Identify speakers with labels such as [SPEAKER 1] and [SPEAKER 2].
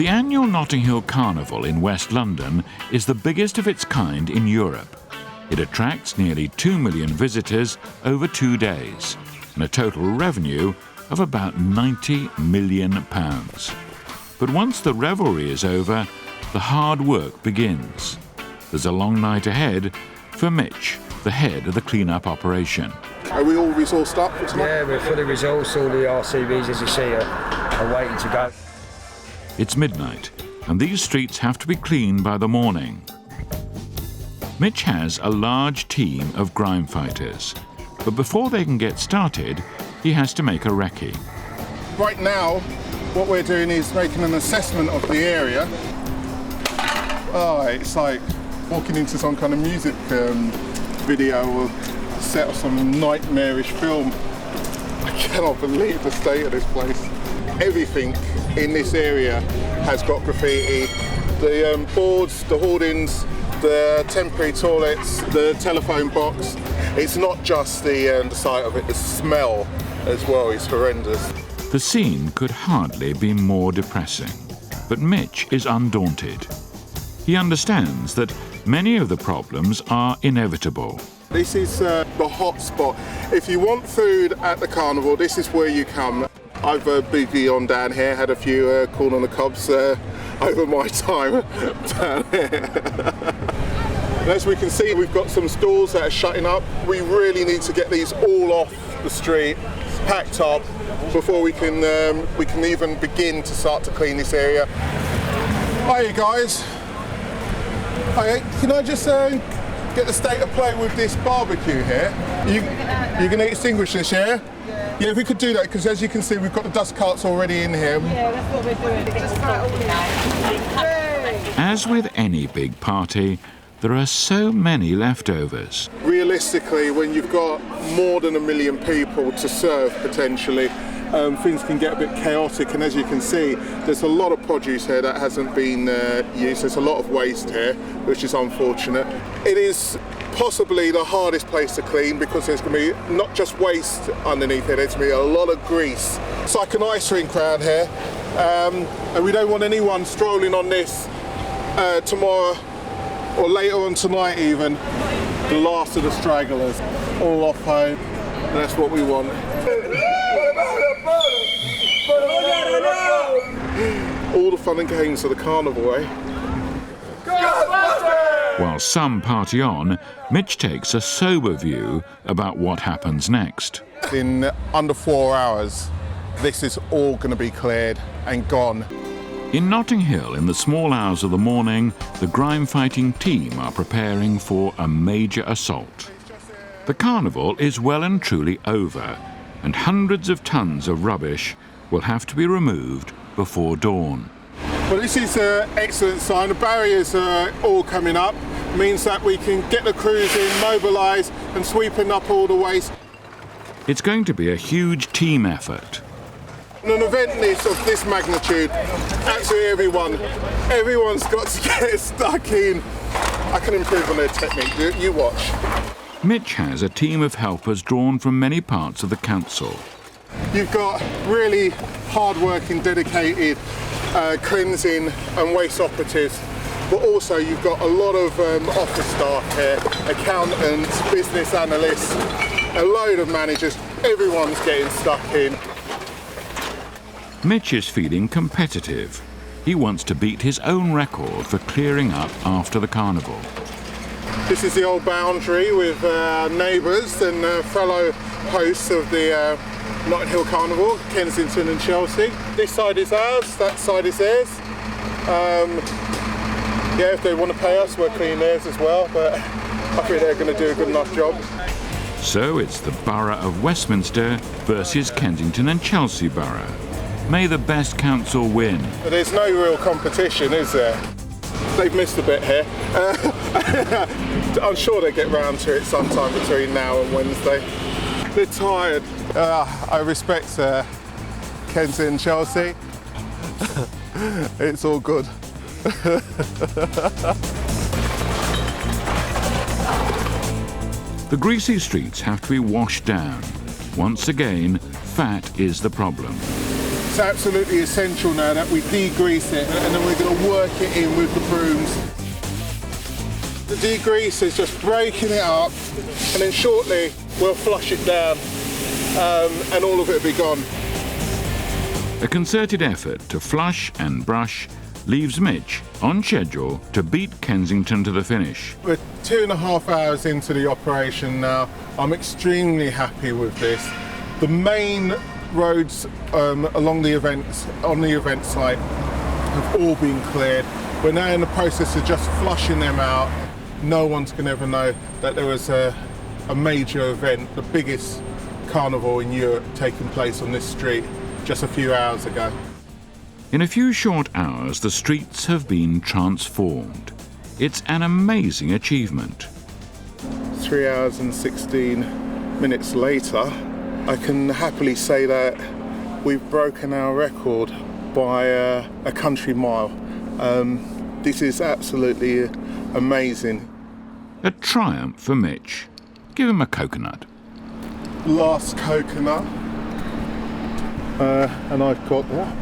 [SPEAKER 1] The annual Notting Hill Carnival in West London is the biggest of its kind in Europe. It attracts nearly 2 million visitors over 2 days and a total revenue of about £90 million. But once the revelry is over, the hard work begins. There's a long night ahead for Mitch, the head of the clean-up operation.
[SPEAKER 2] Are we all resourced up for tonight?
[SPEAKER 3] Yeah, we're fully resourced. All the RCVs, as you see, are waiting to go.
[SPEAKER 1] It's midnight, and these streets have to be cleaned by the morning. Mitch has a large team of grime fighters, but before they can get started, he has to make a recce.
[SPEAKER 2] Right now, what we're doing is making an assessment of the area. Oh, it's like walking into some kind of music video or set of some nightmarish film. I cannot believe the state of this place. Everything in this area has got graffiti. The boards, the hoardings, the temporary toilets, the telephone box. It's not just the sight of it, the smell as well is horrendous.
[SPEAKER 1] The scene could hardly be more depressing, but Mitch is undaunted. He understands that many of the problems are inevitable.
[SPEAKER 2] This is the hot spot. If you want food at the carnival, this is where you come. I've boogied on down here, had a few corn on the cobs over my time down here. And as we can see, we've got some stalls that are shutting up. We really need to get these all off the street, packed up, before we can even begin to start to clean this area. Hiya guys. Hiya, can I just get the state of play with this barbecue here? You're going to extinguish this, yeah? Yeah, if we could do that, because as you can see, we've got the dust carts already in here.
[SPEAKER 4] Yeah, that's what we're doing.
[SPEAKER 1] As with any big party, there are so many leftovers.
[SPEAKER 2] Realistically, when you've got more than 1 million people to serve potentially, things can get a bit chaotic, and as you can see, there's a lot of produce here that hasn't been used. There's a lot of waste here, which is unfortunate. It is possibly the hardest place to clean because there's going to be not just waste underneath it, there's going to be a lot of grease. It's like an ice rink around here, and we don't want anyone strolling on this tomorrow or later on tonight even, the last of the stragglers, all off home. That's what we want. All the fun and games of the carnival, eh?
[SPEAKER 1] While some party on, Mitch takes a sober view about what happens next.
[SPEAKER 2] In under 4 hours, this is all going to be cleared and gone.
[SPEAKER 1] In Notting Hill, in the small hours of the morning, the grime-fighting team are preparing for a major assault. The carnival is well and truly over, and hundreds of tons of rubbish will have to be removed before dawn.
[SPEAKER 2] Well, this is an excellent sign. The barriers are all coming up. It means that we can get the crews in, mobilise and sweeping up all the waste.
[SPEAKER 1] It's going to be a huge team effort.
[SPEAKER 2] In an event of this magnitude, absolutely everyone's got to get stuck in. I can improve on their technique. You watch.
[SPEAKER 1] Mitch has a team of helpers drawn from many parts of the council.
[SPEAKER 2] You've got really hard-working, dedicated cleansing and waste operatives, but also you've got a lot of office staff here, accountants, business analysts, a load of managers. Everyone's getting stuck in.
[SPEAKER 1] Mitch is feeling competitive. He wants to beat his own record for clearing up after the carnival.
[SPEAKER 2] This is the old boundary with neighbours and fellow hosts of the Notting Hill Carnival, Kensington and Chelsea. This side is ours, that side is theirs. Yeah, if they want to pay us, we'll clean theirs as well, but I think they're going to do a good enough job.
[SPEAKER 1] So it's the Borough of Westminster versus Kensington and Chelsea Borough. May the best council win.
[SPEAKER 2] But there's no real competition, is there? They've missed a bit here. I'm sure they get round to it sometime between now and Wednesday. They're tired. I respect Kensington and Chelsea. It's all good.
[SPEAKER 1] The greasy streets have to be washed down. Once again, fat is the problem.
[SPEAKER 2] It's absolutely essential now that we degrease it, and then we're going to work it in with the brooms. The degrease is just breaking it up, and then shortly we'll flush it down, and all of it will be gone.
[SPEAKER 1] A concerted effort to flush and brush leaves Mitch on schedule to beat Kensington to the finish.
[SPEAKER 2] We're 2.5 hours into the operation now. I'm extremely happy with this. The main roads along the events, on the event site, have all been cleared. We're now in the process of just flushing them out. No one's going to ever know that there was a major event, the biggest carnival in Europe, taking place on this street just a few hours ago.
[SPEAKER 1] In a few short hours, the streets have been transformed. It's an amazing achievement.
[SPEAKER 2] 3 hours and 16 minutes later, I can happily say that we've broken our record by a country mile. This is absolutely amazing.
[SPEAKER 1] A triumph for Mitch. Give him a coconut.
[SPEAKER 2] Last coconut. And I've got that.